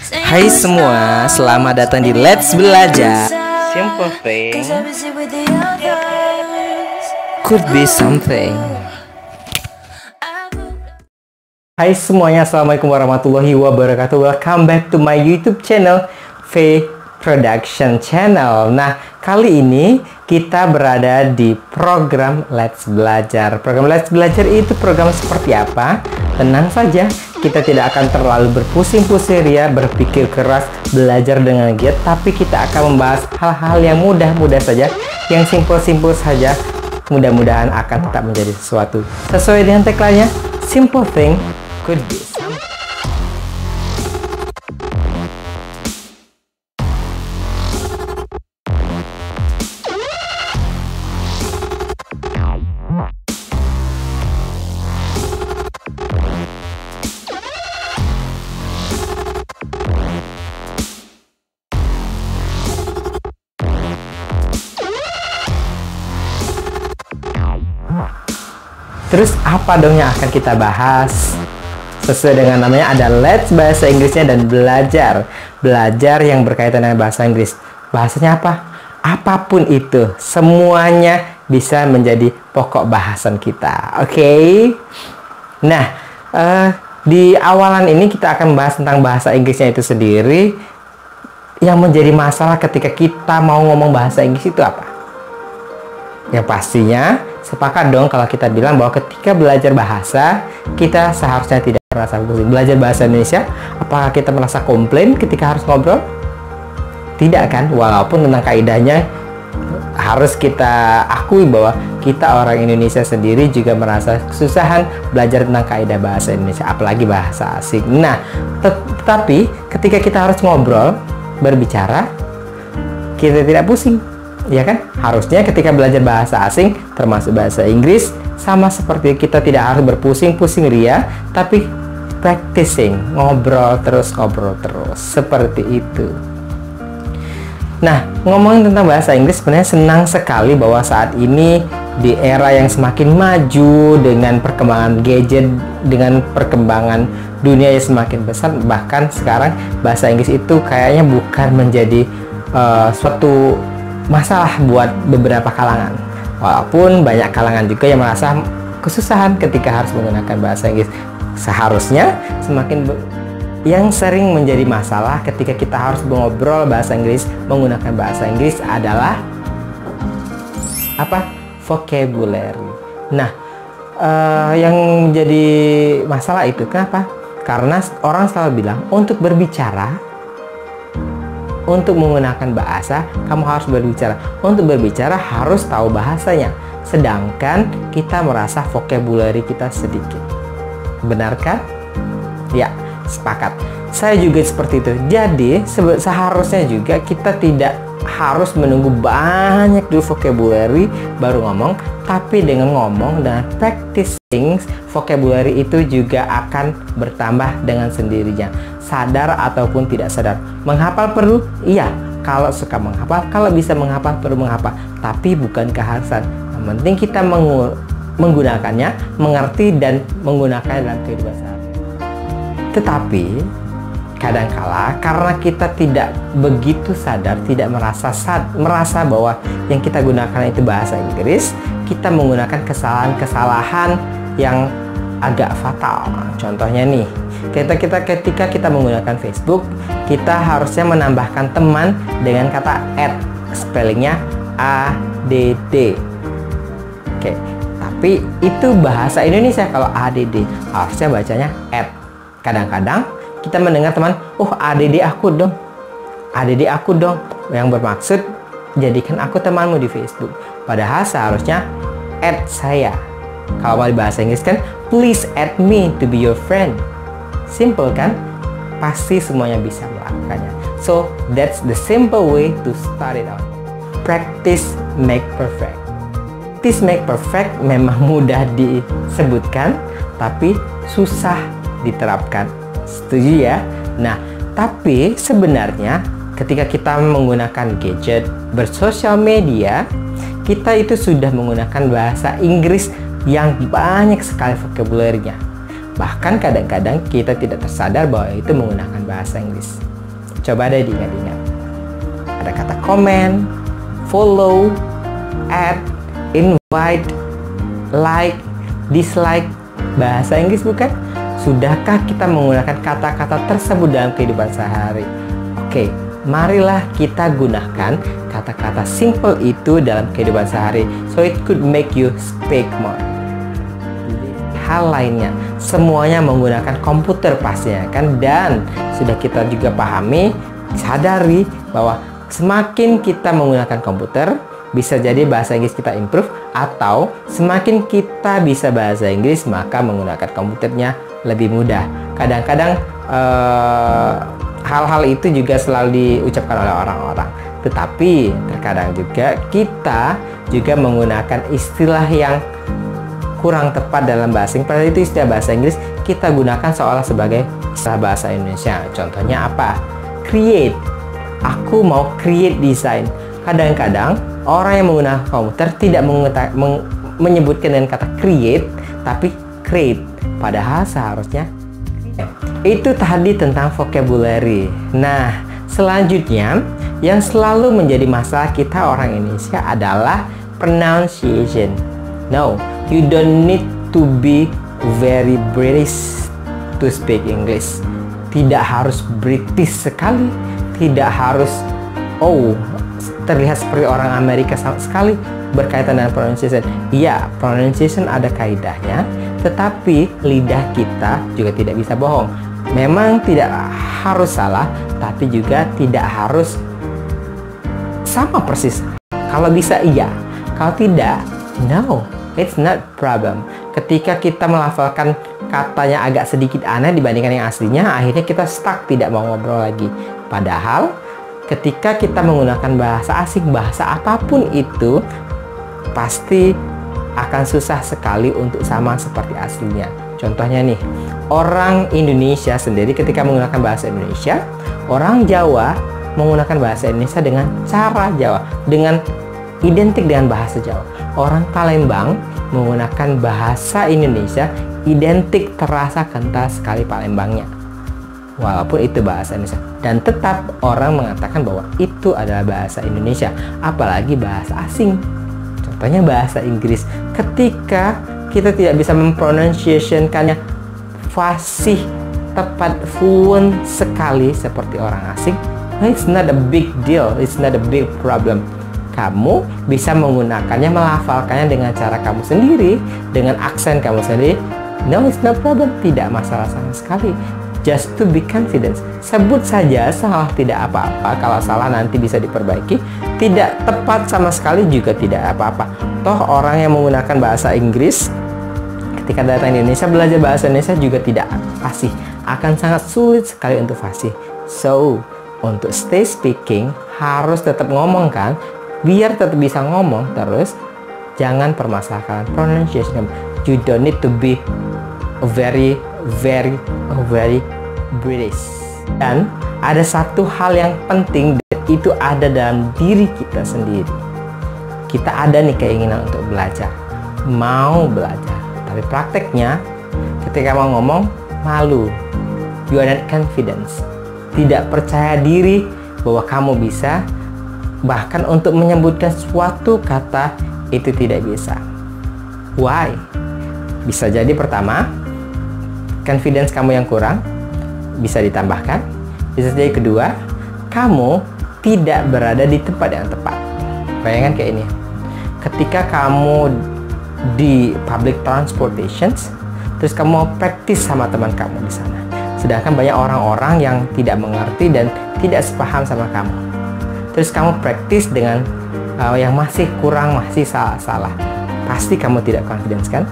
Hai semua, selamat datang di Let's Belajar. Simple thing could be something. Hai semuanya, assalamualaikum warahmatullahi wabarakatuh. Welcome back to my YouTube channel, V Production Channel. Nah, kali ini kita berada di program Let's Belajar. Program Let's Belajar itu program seperti apa? Tenang saja, kita tidak akan terlalu berpusing-pusing ria, berpikir keras, belajar dengan giat, tapi kita akan membahas hal-hal yang mudah-mudah saja, yang simple-simple saja. Mudah-mudahan akan tetap menjadi sesuatu. Sesuai dengan tagline-nya, simple thing could be something. Terus apa dong yang akan kita bahas? Sesuai dengan namanya, ada Let's bahasa Inggrisnya dan belajar. Belajar yang berkaitan dengan bahasa Inggris. Bahasanya apa? Apapun itu, semuanya bisa menjadi pokok bahasan kita. Oke? Nah, di awalan ini kita akan membahas tentang bahasa Inggrisnya itu sendiri. Yang menjadi masalah ketika kita mau ngomong bahasa Inggris itu apa? Yang pastinya sepakat dong kalau kita bilang bahwa ketika belajar bahasa, kita seharusnya tidak merasa pusing. Belajar bahasa Indonesia, apakah kita merasa komplain ketika harus ngobrol? Tidak kan? Walaupun tentang kaidahnya harus kita akui bahwa kita orang Indonesia sendiri juga merasa kesusahan belajar tentang kaidah bahasa Indonesia, apalagi bahasa asing. Nah, tetapi ketika kita harus ngobrol, berbicara, kita tidak pusing. Ya kan? Harusnya ketika belajar bahasa asing, termasuk bahasa Inggris, sama seperti kita tidak harus berpusing-pusing ria, tapi practicing, ngobrol terus, seperti itu. Nah, ngomongin tentang bahasa Inggris, sebenarnya senang sekali bahwa saat ini di era yang semakin maju dengan perkembangan gadget, dengan perkembangan dunia yang semakin besar, bahkan sekarang bahasa Inggris itu kayaknya bukan menjadi suatu masalah buat beberapa kalangan. Walaupun banyak kalangan juga yang merasa kesusahan ketika harus menggunakan bahasa Inggris. Seharusnya yang sering menjadi masalah ketika kita harus mengobrol bahasa Inggris, menggunakan bahasa Inggris adalah apa? Vocabulary. Nah, yang menjadi masalah itu kenapa? Karena orang selalu bilang untuk berbicara, untuk menggunakan bahasa, kamu harus berbicara. Untuk berbicara harus tahu bahasanya. Sedangkan kita merasa vocabulary kita sedikit. Benarkah? Ya, sepakat. Saya juga seperti itu. Jadi, seharusnya juga kita tidak harus menunggu banyak dulu vocabulary baru ngomong. Tapi dengan ngomong dan practicing, vocabulary itu juga akan bertambah dengan sendirinya. Sadar ataupun tidak sadar. Menghafal perlu? Iya. Kalau suka menghafal, kalau bisa menghafal, perlu menghafal. Tapi bukan keharusan. Yang penting kita menggunakannya, mengerti dan menggunakannya dalam kehidupan sehari-hari. Tetapi kadangkala karena kita tidak begitu sadar, tidak merasa bahwa yang kita gunakan itu bahasa Inggris, kita menggunakan kesalahan-kesalahan yang agak fatal. Contohnya nih, ketika kita menggunakan Facebook, kita harusnya menambahkan teman dengan kata add, spellingnya ADD. Oke, tapi itu bahasa Indonesia. Kalau ADD harusnya bacanya add. Kadang-kadang kita mendengar teman, oh ADD aku dong, ADD aku dong, yang bermaksud jadikan aku temanmu di Facebook. Padahal seharusnya add saya. Kalau mau di bahasa Inggris kan, please add me to be your friend. Simple kan? Pasti semuanya bisa melakukannya. So, that's the simple way to start it out. Practice make perfect. Practice make perfect memang mudah disebutkan, tapi susah diterapkan. Setuju ya? Nah, tapi sebenarnya ketika kita menggunakan gadget, bersosial media, kita itu sudah menggunakan bahasa Inggris yang banyak sekali vocabulary-nya. Bahkan kadang-kadang kita tidak tersadar bahwa itu menggunakan bahasa Inggris. Coba deh diingat-ingat. Ada kata comment, follow, add, invite, like, dislike. Bahasa Inggris bukan? Sudahkah kita menggunakan kata-kata tersebut dalam kehidupan sehari? Oke, marilah kita gunakan kata-kata simple itu dalam kehidupan sehari, so it could make you speak more. Hal lainnya, semuanya menggunakan komputer pastinya kan, dan sudah kita juga pahami, sadari bahwa semakin kita menggunakan komputer, bisa jadi bahasa Inggris kita improve, atau semakin kita bisa bahasa Inggris maka menggunakan komputernya lebih mudah. Kadang-kadang hal-hal itu juga selalu diucapkan oleh orang-orang, tetapi terkadang juga kita juga menggunakan istilah yang kurang tepat dalam bahasa Inggris. Padahal itu istilah bahasa Inggris kita gunakan seolah sebagai istilah bahasa Indonesia. Contohnya apa? Create. Aku mau create design. Kadang-kadang orang yang menggunakan komputer tidak menyebutkan dengan kata create, tapi create. Padahal seharusnya itu tadi tentang vocabulary. Nah, selanjutnya yang selalu menjadi masalah kita orang Indonesia adalah pronunciation. No, you don't need to be very British to speak English. Tidak harus British sekali, tidak harus terlihat seperti orang Amerika sama sekali berkaitan dengan pronunciation. Iya, pronunciation ada kaidahnya, tetapi lidah kita juga tidak bisa bohong. Memang tidak harus salah, tapi juga tidak harus sama persis. Kalau bisa iya, kalau tidak, no. It's not problem. Ketika kita melafalkan katanya agak sedikit aneh dibandingkan yang aslinya, akhirnya kita stuck, tidak mau ngobrol lagi. Padahal ketika kita menggunakan bahasa asing, bahasa apapun itu, pasti akan susah sekali untuk sama seperti aslinya. Contohnya nih, orang Indonesia sendiri ketika menggunakan bahasa Indonesia, orang Jawa menggunakan bahasa Indonesia dengan cara Jawa, dengan identik dengan bahasa Jawa. Orang Palembang menggunakan bahasa Indonesia identik, terasa kental sekali Palembangnya, walaupun itu bahasa Indonesia, dan tetap orang mengatakan bahwa itu adalah bahasa Indonesia, apalagi bahasa asing. Contohnya bahasa Inggris, ketika kita tidak bisa mempronunciationkannya fasih, tepat, fluent sekali seperti orang asing, it's not a big deal, it's not a big problem. Kamu bisa menggunakannya, melafalkannya dengan cara kamu sendiri, dengan aksen kamu sendiri. No, it's no problem, tidak masalah sama sekali. Just to be confident. Sebut saja salah, tidak apa-apa. Kalau salah nanti bisa diperbaiki. Tidak tepat sama sekali juga tidak apa-apa. Toh orang yang menggunakan bahasa Inggris ketika datang di Indonesia, belajar bahasa Indonesia juga tidak fasih. Akan sangat sulit sekali untuk fasih. So, untuk stay speaking harus tetap ngomong kan, biar tetap bisa ngomong terus. Jangan permasalahkan pronunciation. You don't need to be very British. Dan ada satu hal yang penting, itu ada dalam diri kita sendiri. Kita ada nih keinginan untuk belajar, mau belajar, tapi prakteknya ketika mau ngomong malu, you are not confident, tidak percaya diri bahwa kamu bisa. Bahkan untuk menyebutkan suatu kata itu tidak bisa. Why? Bisa jadi pertama, confidence kamu yang kurang, bisa ditambahkan. Bisa jadi kedua, kamu tidak berada di tempat yang tepat. Bayangkan kayak ini, ketika kamu di public transportation, terus kamu mau praktis sama teman kamu di sana, sedangkan banyak orang-orang yang tidak mengerti dan tidak sepaham sama kamu. Terus kamu praktis dengan yang masih kurang, masih salah-salah, pasti kamu tidak confidence kan?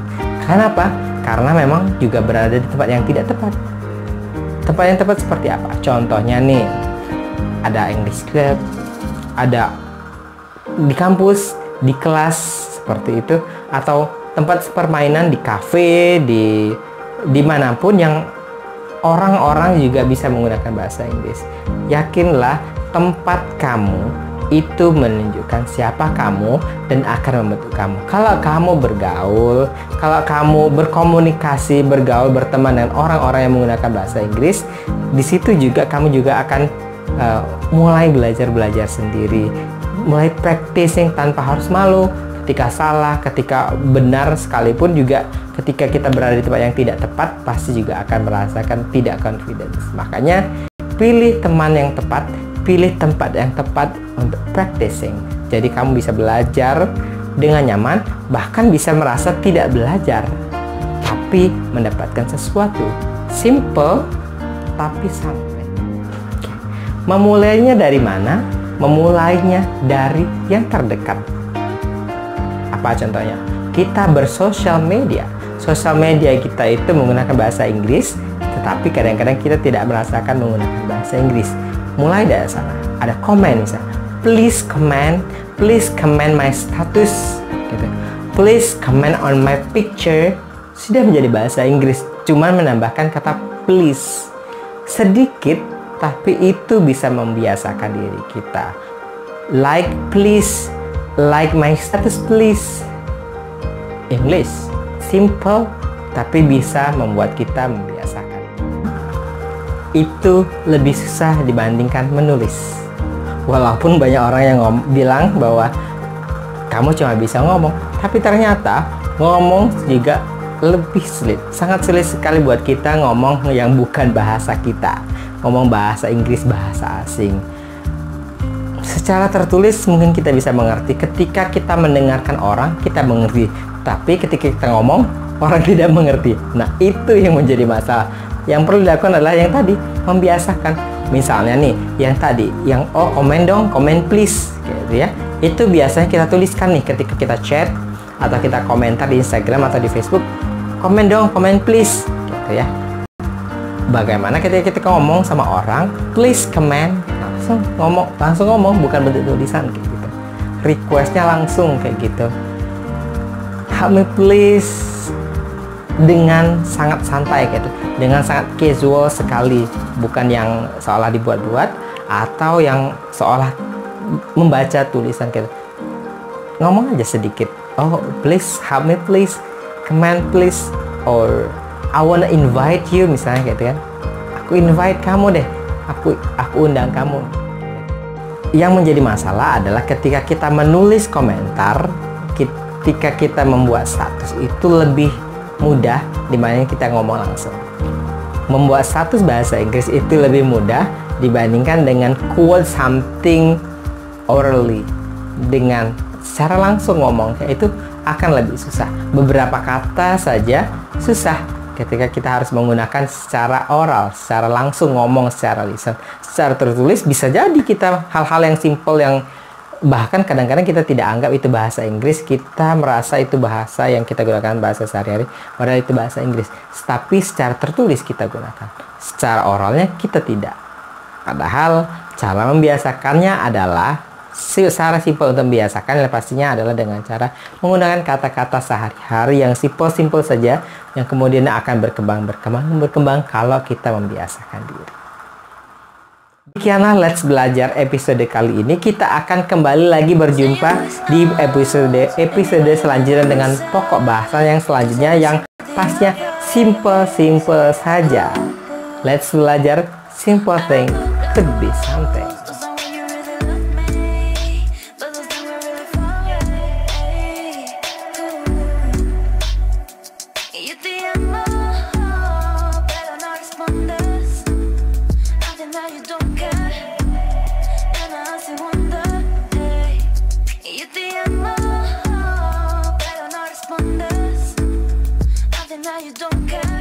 Kenapa? Karena memang juga berada di tempat yang tidak tepat. Tempat yang tepat seperti apa? Contohnya nih, ada English Club, ada di kampus, di kelas seperti itu, atau tempat permainan di kafe, di dimanapun yang orang-orang juga bisa menggunakan bahasa Inggris. Yakinlah, tempat kamu itu menunjukkan siapa kamu dan akan membentuk kamu. Kalau kamu bergaul, kalau kamu berkomunikasi, bergaul, berteman dengan orang-orang yang menggunakan bahasa Inggris, di situ juga kamu juga akan mulai belajar sendiri, mulai practicing tanpa harus malu. Ketika salah, ketika benar sekalipun juga, ketika kita berada di tempat yang tidak tepat, pasti juga akan merasakan tidak confidence. Makanya pilih teman yang tepat, pilih tempat yang tepat untuk practicing. Jadi kamu bisa belajar dengan nyaman, bahkan bisa merasa tidak belajar, tapi mendapatkan sesuatu. Simple, tapi sampai. Memulainya dari mana? Memulainya dari yang terdekat. Apa contohnya? Kita bersosial media. Sosial media kita itu menggunakan bahasa Inggris, tetapi kadang-kadang kita tidak merasakan menggunakan bahasa Inggris. Mulai dari sana. Ada komen misalnya. Please comment my status. Gitu. Please comment on my picture. Sudah menjadi bahasa Inggris. Cuman menambahkan kata please. Sedikit, tapi itu bisa membiasakan diri kita. Like please. Like my status please. English simple, tapi bisa membuat kita membiasakan. Itu lebih susah dibandingkan menulis. Walaupun banyak orang yang bilang bahwa kamu cuma bisa ngomong, tapi ternyata ngomong juga lebih sulit. Sangat sulit sekali buat kita ngomong yang bukan bahasa kita, ngomong bahasa Inggris, bahasa asing. Secara tertulis mungkin kita bisa mengerti, ketika kita mendengarkan orang kita mengerti, tapi ketika kita ngomong orang tidak mengerti. Nah, itu yang menjadi masalah. Yang perlu dilakukan adalah yang tadi, membiasakan. Misalnya nih, yang tadi, yang komen dong, komen please, gitu ya. Itu biasanya kita tuliskan nih ketika kita chat atau kita komentar di Instagram atau di Facebook, komen dong, komen please, gitu ya. Bagaimana ketika kita ngomong sama orang, please comment, langsung ngomong, bukan bentuk tulisan kayak gitu. Requestnya langsung kayak gitu. Help me please, dengan sangat santai gitu, dengan sangat casual sekali, bukan yang seolah dibuat-buat atau yang seolah membaca tulisan gitu. Ngomong aja sedikit. Oh, please help me please, comment please, or I wanna invite you misalnya gitu kan. Aku invite kamu deh. Aku undang kamu. Yang menjadi masalah adalah ketika kita menulis komentar, ketika kita membuat status itu lebih mudah dibanding kita ngomong langsung. Membuat status bahasa Inggris itu lebih mudah dibandingkan dengan quote something orally. Dengan secara langsung ngomong, itu akan lebih susah. Beberapa kata saja susah ketika kita harus menggunakan secara oral, secara langsung ngomong secara lisan. Secara tertulis bisa jadi kita hal-hal yang simple yang bahkan kadang-kadang kita tidak anggap itu bahasa Inggris, kita merasa itu bahasa yang kita gunakan bahasa sehari-hari, padahal itu bahasa Inggris. Tapi secara tertulis kita gunakan, secara oralnya kita tidak. Padahal cara membiasakannya adalah secara simpel. Untuk membiasakan pastinya adalah dengan cara menggunakan kata-kata sehari-hari yang simple saja, yang kemudian akan berkembang kalau kita membiasakan diri. Demikianlah Let's Belajar episode kali ini. Kita akan kembali lagi berjumpa di episode selanjutnya dengan pokok bahasa yang selanjutnya yang pastinya simple saja. Let's belajar simple thing could be something. Now you don't care.